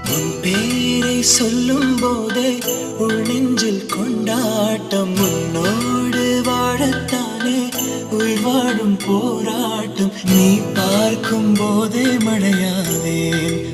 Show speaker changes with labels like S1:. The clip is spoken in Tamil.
S1: உன் பேரை சொல்லும் போதே உள் நெஞ்சில் கொண்டாட்டம் உன்னோடு வாழத்தானே உயிர் வாழும் போராட்டம் நீ பார்க்கும் போதே மழையாவேன்